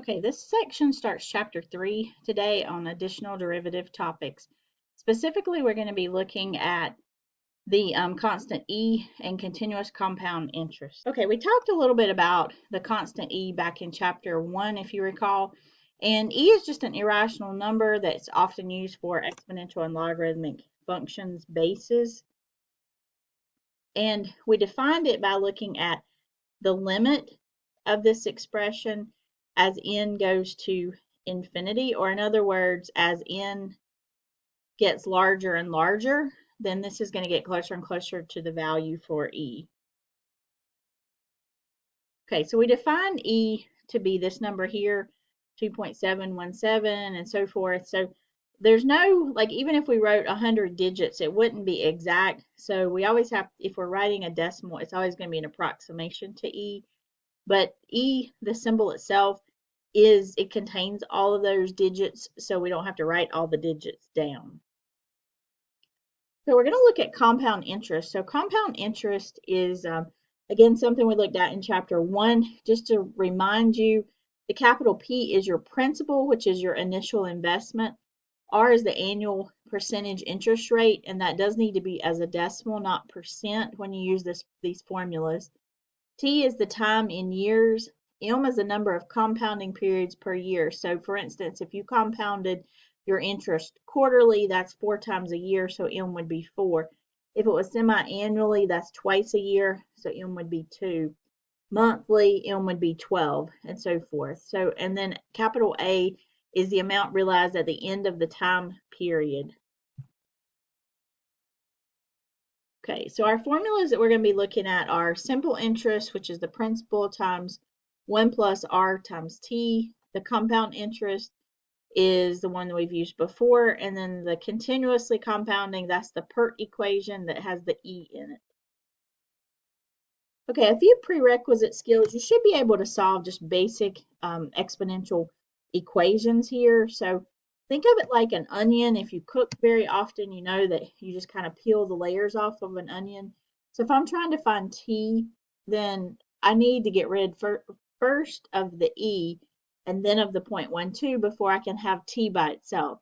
Okay, this section starts chapter 3 today on additional derivative topics. Specifically, we're going to be looking at the constant E and continuous compound interest. Okay, we talked a little bit about the constant E back in chapter 1, if you recall. And E is just an irrational number that's often used for exponential and logarithmic functions bases. And we defined it by looking at the limit of this expression as n goes to infinity, or in other words, as n gets larger and larger, then this is going to get closer and closer to the value for E. Okay, so we define E to be this number here, 2.717 and so forth. So there's no, like, even if we wrote 100 digits, it wouldn't be exact. So we always have, if we're writing a decimal, it's always going to be an approximation to E. But E, the symbol itself, it contains all of those digits, so we don't have to write all the digits down. So we're going to look at compound interest. So compound interest is, again, something we looked at in chapter 1. Just to remind you, the capital P is your principal, which is your initial investment. R is the annual percentage interest rate, and that does need to be as a decimal, not percent, when you use these formulas. T is the time in years. M is the number of compounding periods per year. So for instance, if you compounded your interest quarterly, that's 4 times a year, so M would be 4. If it was semi-annually, that's twice a year, so M would be 2. Monthly, M would be 12, and so forth. So, and then capital A is the amount realized at the end of the time period. Okay, so our formulas that we're going to be looking at are simple interest, which is the principal times 1 plus R times T. The compound interest is the one that we've used before, and then the continuously compounding, that's the PERT equation that has the E in it. Okay, a few prerequisite skills. You should be able to solve just basic exponential equations here. So think of it like an onion. If you cook very often, you know that you just kind of peel the layers off of an onion. So if I'm trying to find T, then I need to get rid first of the E and then of the 0.12 before I can have T by itself.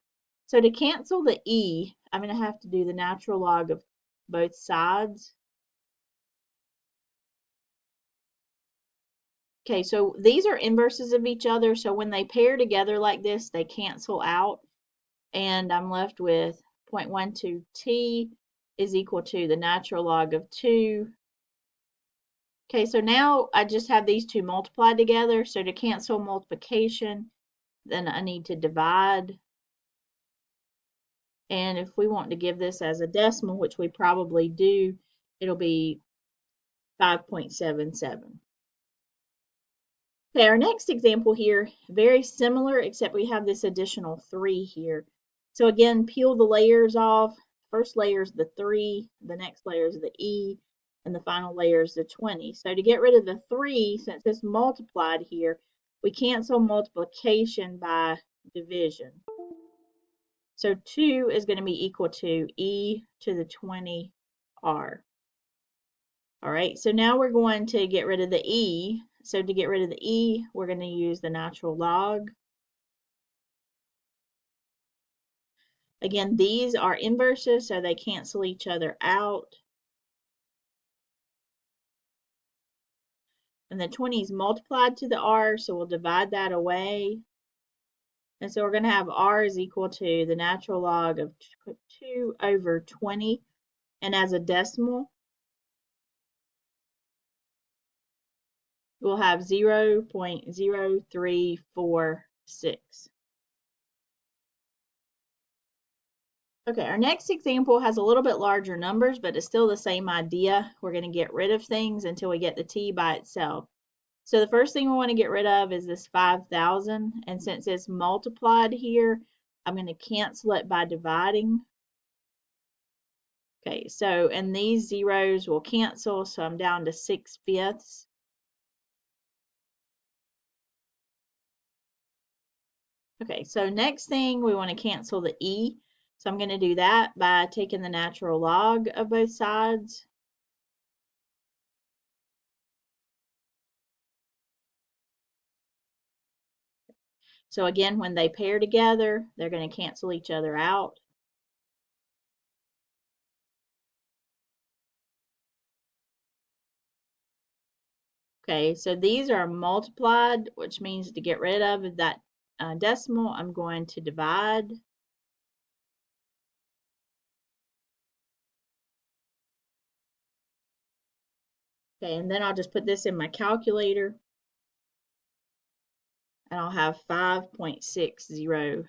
So to cancel the E, I'm going to have to do the natural log of both sides. Okay, so these are inverses of each other, so when they pair together like this, they cancel out, and I'm left with 0.12t is equal to the natural log of 2. Okay, so now I just have these two multiplied together, so to cancel multiplication, then I need to divide. And if we want to give this as a decimal, which we probably do, it'll be 5.77. Okay, our next example here, very similar, except we have this additional 3 here. So again, peel the layers off. First layer is the 3, the next layer is the E, and the final layer is the 20. So to get rid of the 3, since it's multiplied here, we cancel multiplication by division. So 2 is going to be equal to E to the 20R. All right, so now we're going to get rid of the E. So to get rid of the E, we're going to use the natural log. Again, these are inverses, so they cancel each other out. And the 20 is multiplied to the R, so we'll divide that away. And so we're going to have R is equal to the natural log of 2 over 20. And as a decimal, we'll have 0.0346. Okay, our next example has a little bit larger numbers, but it's still the same idea. We're going to get rid of things until we get the T by itself. So the first thing we want to get rid of is this 5,000. And since it's multiplied here, I'm going to cancel it by dividing. Okay, so, and these zeros will cancel, so I'm down to 6/5. Okay, so next thing we want to cancel the E. So I'm going to do that by taking the natural log of both sides. So again, when they pair together, they're going to cancel each other out. Okay, so these are multiplied, which means to get rid of that decimal, I'm going to divide. Okay, and then I'll just put this in my calculator, and I'll have 5.609.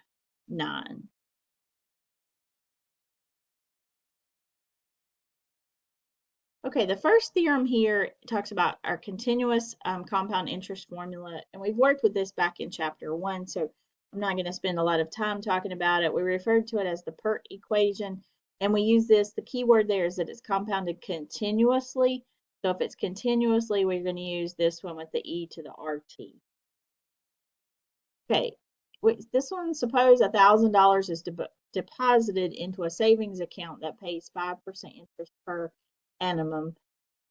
Okay, the first theorem here talks about our continuous compound interest formula, and we've worked with this back in chapter 1, so I'm not going to spend a lot of time talking about it. We referred to it as the PERT equation, and we use this. The key word there is that it's compounded continuously. So if it's continuously, we're going to use this one with the e to the RT. Okay, this one, suppose $1,000 is deposited into a savings account that pays 5% interest per annum.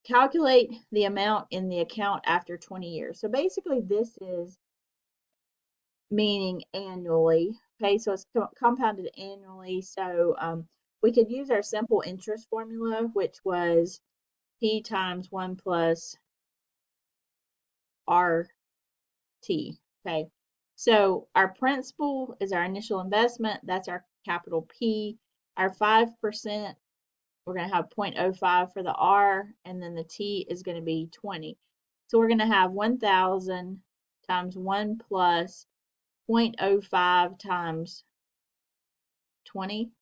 Calculate the amount in the account after 20 years. So basically this is meaning annually. Okay, so it's compounded annually. So we could use our simple interest formula, which was P times 1 plus RT. Okay, so our principal is our initial investment. That's our capital P. Our 5%, we're going to have 0.05 for the R, and then the T is going to be 20. So we're going to have 1,000 times 1 plus 0.05 times 20.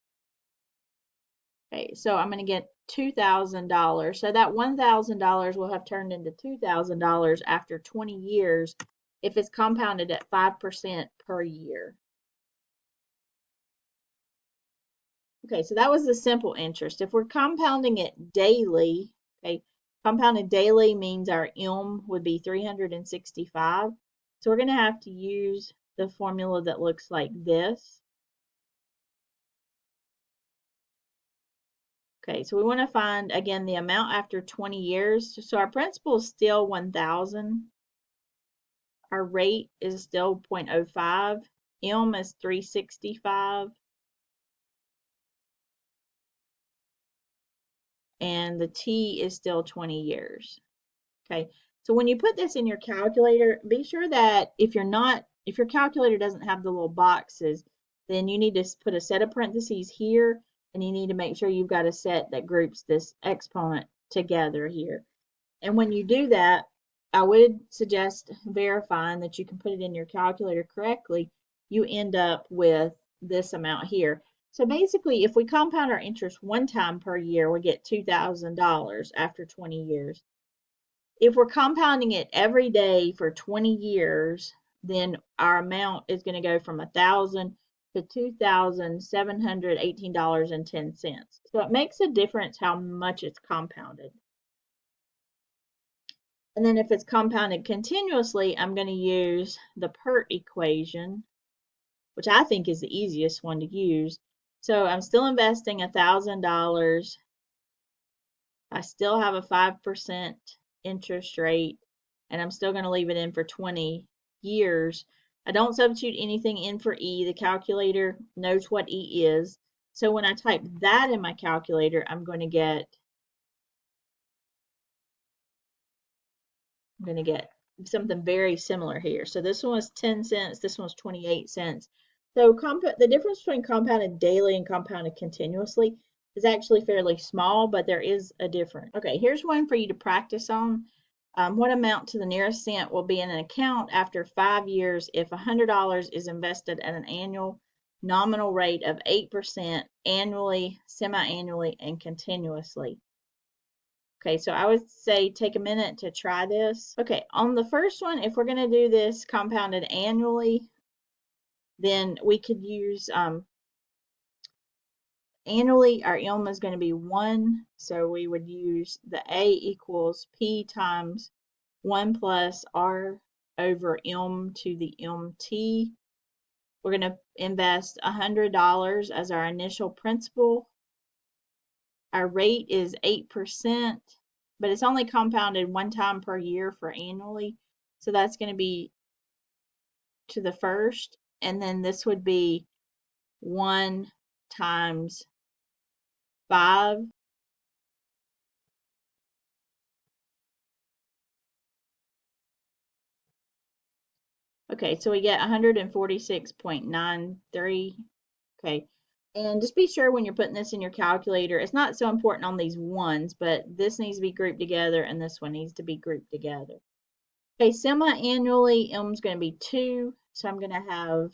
Okay, so I'm going to get $2,000. So that $1,000 will have turned into $2,000 after 20 years if it's compounded at 5% per year. Okay, so that was the simple interest. If we're compounding it daily, okay, compounded daily means our ILM would be 365. So we're going to have to use the formula that looks like this. Okay, so we want to find, again, the amount after 20 years. So our principal is still 1,000. Our rate is still 0.05. ILM is 365. And the T is still 20 years. Okay, so when you put this in your calculator, be sure that if your calculator doesn't have the little boxes, then you need to put a set of parentheses here, and you need to make sure you've got a set that groups this exponent together here. And when you do that, I would suggest verifying that you can put it in your calculator correctly. You end up with this amount here. So basically, if we compound our interest one time per year, we get $2,000 after 20 years. If we're compounding it every day for 20 years, then our amount is going to go from 1,000 to $2,718.10. So it makes a difference how much it's compounded. And then if it's compounded continuously, I'm going to use the PERT equation, which I think is the easiest one to use. So I'm still investing $1,000. I still have a 5% interest rate, and I'm still going to leave it in for 20 years. I don't substitute anything in for E. The calculator knows what E is. So when I type that in my calculator, I'm going to get something very similar here. So this one was 10 cents, this one was 28 cents. So the difference between compounded daily and compounded continuously is actually fairly small, but there is a difference. Okay, here's one for you to practice on. What amount to the nearest cent will be in an account after 5 years if $100 is invested at an annual nominal rate of 8% annually, semi-annually, and continuously? Okay, so I would say take a minute to try this. Okay, on the first one, if we're going to do this compounded annually, then we could use annually, our ILM is going to be 1, so we would use the A equals P times 1 plus R over ILM to the ILM-T. We're going to invest $100 as our initial principal. Our rate is 8%, but it's only compounded one time per year for annually. So that's going to be to the first, and then this would be 1 times 5. Okay, so we get 146.93. Okay, and just be sure when you're putting this in your calculator, it's not so important on these ones, but this needs to be grouped together and this one needs to be grouped together. Okay, semi-annually, M is going to be 2, so I'm going to have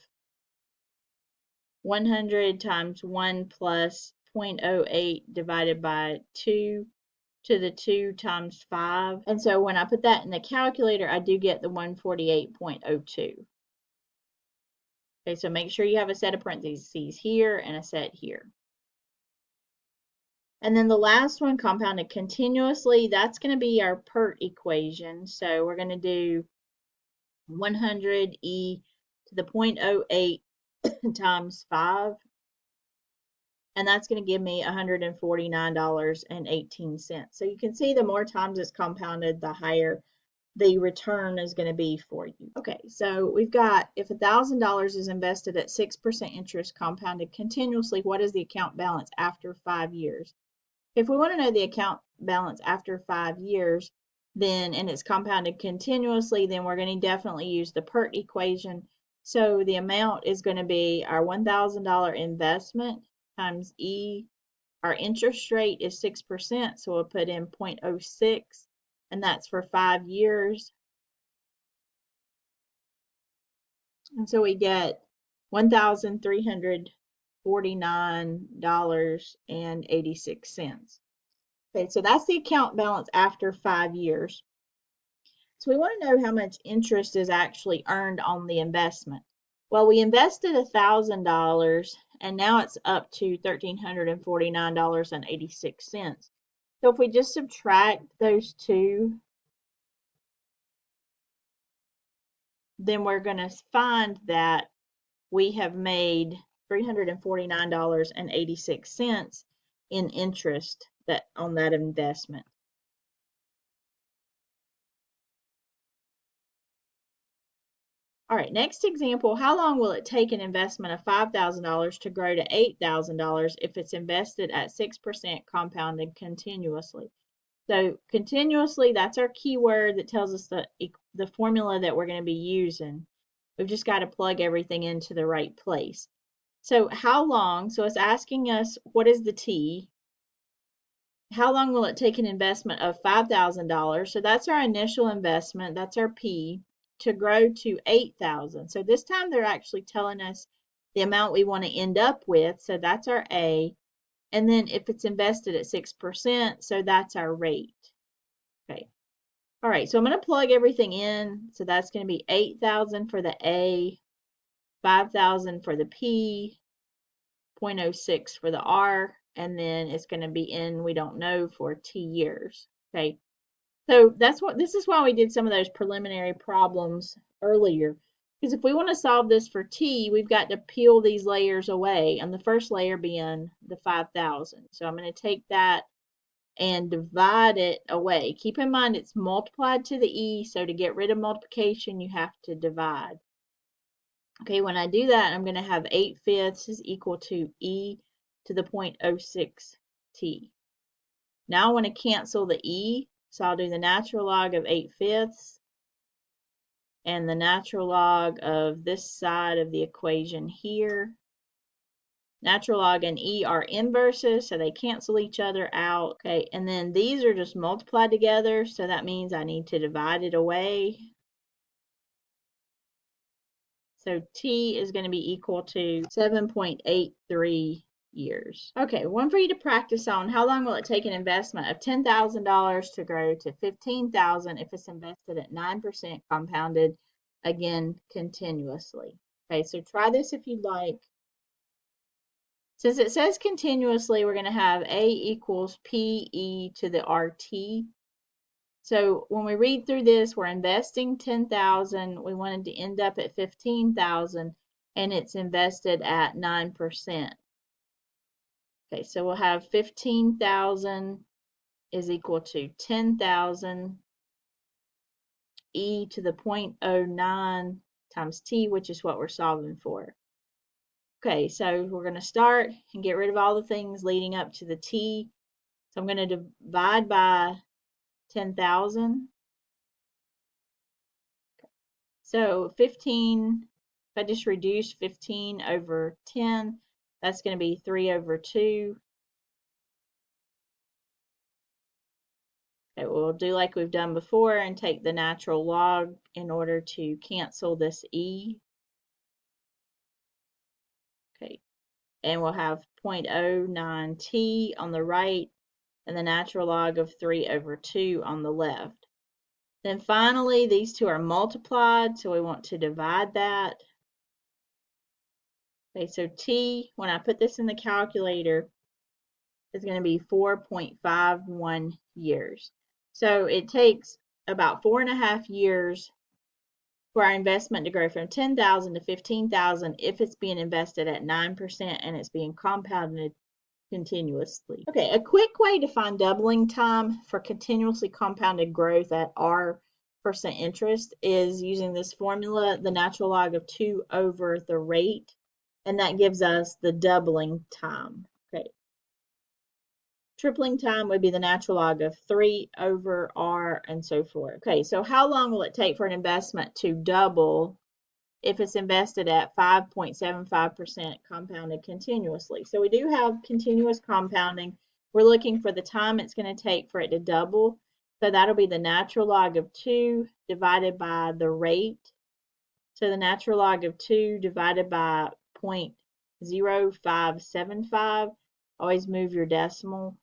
100 times 1 plus 0.08 divided by 2 to the 2 times 5. And so when I put that in the calculator, I do get the 148.02. Okay, so make sure you have a set of parentheses here and a set here. And then the last one, compounded continuously, that's going to be our PERT equation. So we're going to do 100e to the 0.08 times 5. And that's going to give me $149.18. So you can see the more times it's compounded, the higher the return is going to be for you. Okay, so we've got if $1,000 is invested at 6% interest compounded continuously, what is the account balance after 5 years? If we want to know the account balance after 5 years, then and it's compounded continuously, then we're going to definitely use the PERT equation. So the amount is going to be our $1,000 investment times E. Our interest rate is 6%, so we'll put in 0.06, and that's for 5 years. And so we get $1,349.86. Okay, so that's the account balance after 5 years. So we want to know how much interest is actually earned on the investment. Well, we invested $1,000 and now it's up to $1,349.86. So if we just subtract those two, then we're going to find that we have made $349.86 in interest on that investment. All right, next example, how long will it take an investment of $5,000 to grow to $8,000 if it's invested at 6% compounded continuously? So continuously, that's our keyword that tells us the formula that we're going to be using. We've just got to plug everything into the right place. So how long, so it's asking us what is the T? How long will it take an investment of $5,000? So that's our initial investment, that's our P, to grow to 8,000. So this time they're actually telling us the amount we want to end up with, so that's our A. And then if it's invested at 6%, so that's our rate. Okay. All right, so I'm going to plug everything in. So that's going to be 8,000 for the A, 5,000 for the P, 0.06 for the R, and then it's going to be in, we don't know, for T years. Okay. So this is why we did some of those preliminary problems earlier. Because if we want to solve this for T, we've got to peel these layers away, and the first layer being the 5,000. So I'm going to take that and divide it away. Keep in mind it's multiplied to the E, so to get rid of multiplication, you have to divide. Okay, when I do that, I'm going to have 8/5 is equal to E to the 0.06 T. Now I want to cancel the E, so I'll do the natural log of 8/5 and the natural log of this side of the equation here. Natural log and E are inverses, so they cancel each other out. Okay, and then these are just multiplied together, so that means I need to divide it away. So T is going to be equal to 7.83 years. Okay, one for you to practice on. How long will it take an investment of $10,000 to grow to $15,000 if it's invested at 9% compounded, again, continuously? Okay, so try this if you'd like. Since it says continuously, we're going to have A equals PE to the RT. So when we read through this, we're investing 10,000. We wanted to end up at 15,000, and it's invested at 9%. Okay, so we'll have 15,000 is equal to 10,000 E to the 0.09 times t, which is what we're solving for. Okay, so we're going to start and get rid of all the things leading up to the t. So I'm going to divide by 10,000. So 15, if I just reduce 15 over 10, that's going to be 3 over 2. Okay, we'll do like we've done before and take the natural log in order to cancel this e. Okay, and we'll have 0.09t on the right and the natural log of 3 over 2 on the left. Then finally, these two are multiplied, so we want to divide that. Okay, so t, when I put this in the calculator, is going to be 4.51 years. So it takes about 4.5 years for our investment to grow from 10,000 to 15,000 if it's being invested at 9% and it's being compounded continuously. Okay, a quick way to find doubling time for continuously compounded growth at R% interest is using this formula, the natural log of 2 over the rate, and that gives us the doubling time. Okay. Tripling time would be the natural log of 3 over R and so forth. Okay, so how long will it take for an investment to double if it's invested at 5.75% compounded continuously? So we do have continuous compounding. We're looking for the time it's going to take for it to double. So that'll be the natural log of 2 divided by the rate. So the natural log of 2 divided by 0.0575. Always move your decimal.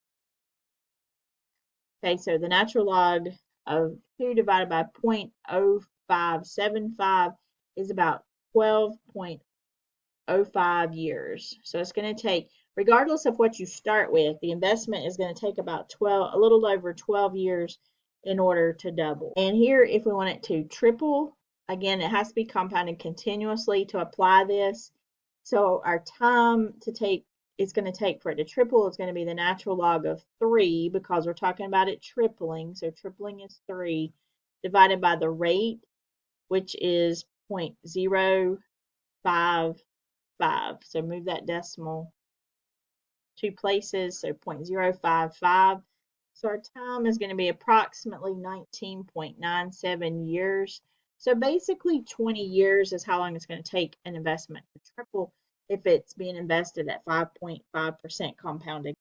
Okay, so the natural log of 2 divided by 0.0575 is about 12.05 years. So it's going to take, regardless of what you start with, the investment is going to take about a little over 12 years in order to double. And here, if we want it to triple, again, it has to be compounded continuously to apply this. So our time to take it's going to take for it to triple is going to be the natural log of 3 because we're talking about it tripling. So tripling is 3 divided by the rate, which is 0.055. So move that decimal 2 places, so 0.055. So our time is going to be approximately 19.97 years. So basically 20 years is how long it's going to take an investment to triple if it's being invested at 5.5% compounded